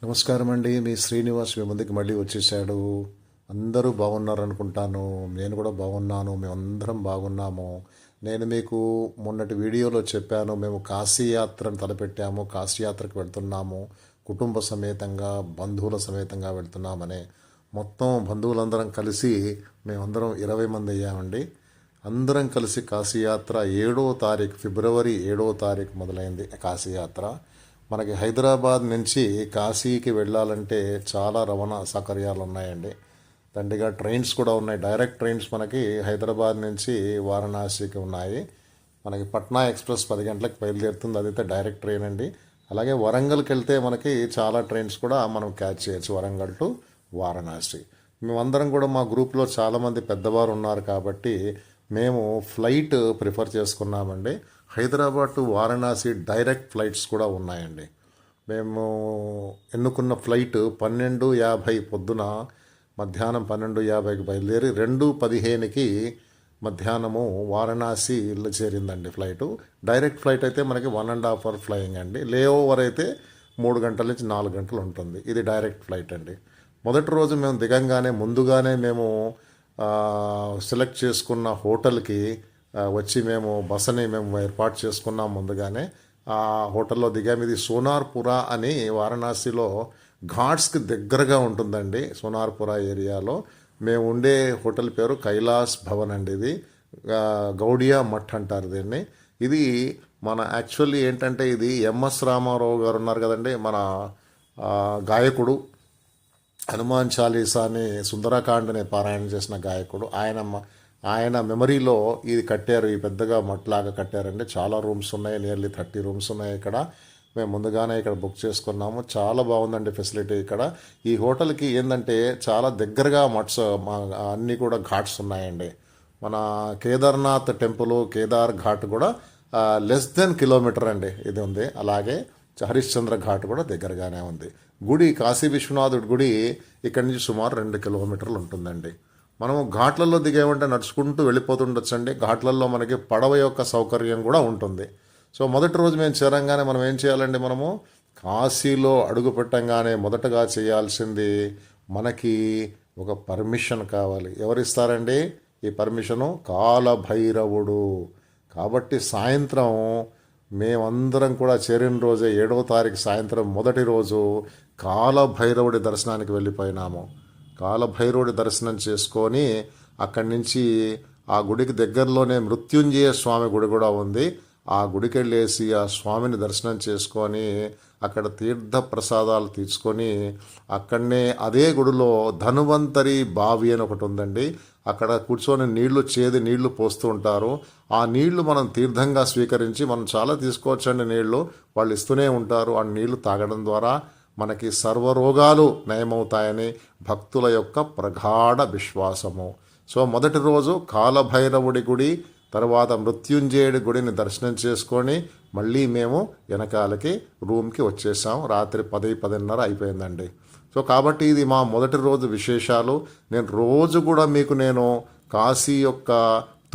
నమస్కారం అండి. మీ శ్రీనివాస్ మీ ముందుకు మళ్ళీ వచ్చేసాడు. అందరూ బాగున్నారు అనుకుంటాను. నేను కూడా బాగున్నాను. మేమందరం బాగున్నాము. నేను మీకు మొన్నటి వీడియోలో చెప్పాను, మేము కాశీ యాత్రను తలపెట్టాము, కాశీ యాత్రకు వెళ్తున్నాము, కుటుంబ సమేతంగా బంధువుల సమేతంగా వెళ్తున్నామని. మొత్తం బంధువులందరం కలిసి మేమందరం 20 మంది అయ్యామండి. అందరం కలిసి కాశీయాత్ర 7వ తారీఖు ఫిబ్రవరి 7వ తారీఖు మొదలైంది కాశీయాత్ర. మనకి హైదరాబాద్ నుంచి కాశీకి వెళ్ళాలంటే చాలా రవాణా సౌకర్యాలు ఉన్నాయండి. దండిగా ట్రైన్స్ కూడా ఉన్నాయి. డైరెక్ట్ ట్రైన్స్ మనకి హైదరాబాద్ నుంచి వారణాసికి ఉన్నాయి. మనకి పట్నా ఎక్స్ప్రెస్ 10 గంటలకు బయలుదేరుతుంది, అదైతే డైరెక్ట్ ట్రైన్ అండి. అలాగే వరంగల్కి వెళ్తే మనకి చాలా ట్రైన్స్ కూడా మనం క్యాచ్ చేయొచ్చు, వరంగల్ టు వారణాసి. మేమందరం కూడా మా గ్రూప్లో చాలామంది పెద్దవారు ఉన్నారు కాబట్టి మేము ఫ్లైట్ ప్రిఫర్ చేసుకున్నామండి. Hyderabad to Varanasi direct flights కూడా ఉన్నాయండి. మేము ఎన్నుకున్న ఫ్లైట్ 12:50 పొద్దున, మధ్యాహ్నం 12:50కి బయలుదేరి 2:15కి మధ్యాహ్నము వారణాసి ఇల్లు చేరిందండి ఫ్లైటు. డైరెక్ట్ ఫ్లైట్ అయితే మనకి 1.5 అవర్ ఫ్లయింగ్ అండి. లే ఓవర్ అయితే 3 గంటల నుంచి 4 గంటలు ఉంటుంది. ఇది డైరెక్ట్ ఫ్లైట్ అండి. మొదటి రోజు మేము దిగంగానే ముందుగానే మేము సెలెక్ట్ చేసుకున్న హోటల్కి వచ్చి మేము బసని మేము ఏర్పాటు చేసుకున్నాం ముందుగానే. ఆ హోటల్లో దిగాము. ఇది సోనార్పురా అని వారణాసిలో ఘాట్స్కి దగ్గరగా ఉంటుందండి. సోనార్పురా ఏరియాలో మేము ఉండే హోటల్ పేరు కైలాస్ భవన్ అండి. ఇది గౌడియా మఠ్ అంటారు దీన్ని. ఇది మన యాక్చువల్లీ ఏంటంటే ఇది ఎంఎస్ రామారావు గారు ఉన్నారు కదండి, మన గాయకుడు. హనుమాన్ చాలీసాని సుందరకాండని పారాయణ చేసిన గాయకుడు. ఆయన మెమరీలో ఇది కట్టారు. ఈ పెద్దగా మట్లాగా కట్టారండి. చాలా రూమ్స్ ఉన్నాయి, నియర్లీ 30 రూమ్స్ ఉన్నాయి ఇక్కడ. మేము ముందుగానే ఇక్కడ బుక్ చేసుకున్నాము. చాలా బాగుందండి ఫెసిలిటీ ఇక్కడ. ఈ హోటల్కి ఏంటంటే చాలా దగ్గరగా మట్స్ అన్నీ కూడా ఘాట్స్ ఉన్నాయండి. మన కేదార్నాథ్ టెంపుల్, కేదార్ ఘాట్ కూడా లెస్ దెన్ కిలోమీటర్ అండి ఇది ఉంది. అలాగే హరిశ్చంద్ర ఘాట్ కూడా దగ్గరగానే ఉంది. గుడి కాశీ విశ్వనాథుడి గుడి ఇక్కడి నుంచి సుమారు 2 కిలోమీటర్లు ఉంటుందండి. మనము ఘాట్లలో దిగేమంటే నడుచుకుంటూ వెళ్ళిపోతుండొచ్చండి. ఘాట్లలో మనకి పడవ యొక్క సౌకర్యం కూడా ఉంటుంది. సో మొదటి రోజు మేము చేరంగానే మనం ఏం చేయాలండి, మనము కాశీలో అడుగు పెట్టంగానే మొదటగా చేయాల్సింది మనకి ఒక పర్మిషన్ కావాలి. ఎవరిస్తారండి ఈ పర్మిషను? కాలభైరవుడు. కాబట్టి సాయంత్రం మేమందరం కూడా చేరిన రోజే 7వ తారీఖు సాయంత్రం మొదటి రోజు కాలభైరవుడి దర్శనానికి వెళ్ళిపోయినాము. కాలభైరవుడి దర్శనం చేసుకొని అక్కడి నుంచి ఆ గుడికి దగ్గరలోనే మృత్యుంజయ స్వామి గుడి కూడా ఉంది. ఆ గుడికి వెళ్ళేసి ఆ స్వామిని దర్శనం చేసుకొని అక్కడ తీర్థ ప్రసాదాలు తీసుకొని అక్కడనే అదే గుడిలో ధన్వంతరి బావి అని ఒకటి ఉందండి. అక్కడ కూర్చొని చేది నీళ్లు పోస్తూ ఉంటారు. ఆ నీళ్లు మనం తీర్థంగా స్వీకరించి మనం చాలా తీసుకోవచ్చండి నీళ్లు. వాళ్ళు ఇస్తూనే ఉంటారు. ఆ నీళ్లు తాగడం ద్వారా మనకి సర్వరోగాలు నయమవుతాయని భక్తుల యొక్క ప్రగాఢ విశ్వాసము. సో మొదటి రోజు కాలభైరవుడి గుడి, తర్వాత మృత్యుంజయుడి గుడిని దర్శనం చేసుకొని మళ్ళీ మేము వెనకాలకి రూమ్కి వచ్చేసాం. రాత్రి 10-10:30 అయిపోయిందండి. సో కాబట్టి ఇది మా మొదటి రోజు విశేషాలు. నేను రోజు కూడా నేను కాశీ యొక్క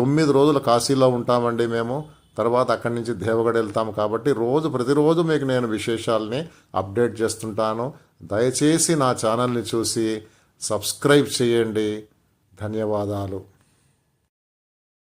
9 రోజులు కాశీలో ఉంటామండి మేము. తర్వాత అక్కడి నుంచి దేవగఢ వెళ్తాము. కాబట్టి ప్రతిరోజు మీకు నేను విశేషాలని అప్డేట్ చేస్తుంటాను. దయచేసి నా ఛానల్ని చూసి సబ్స్క్రైబ్ చేయండి. ధన్యవాదాలు.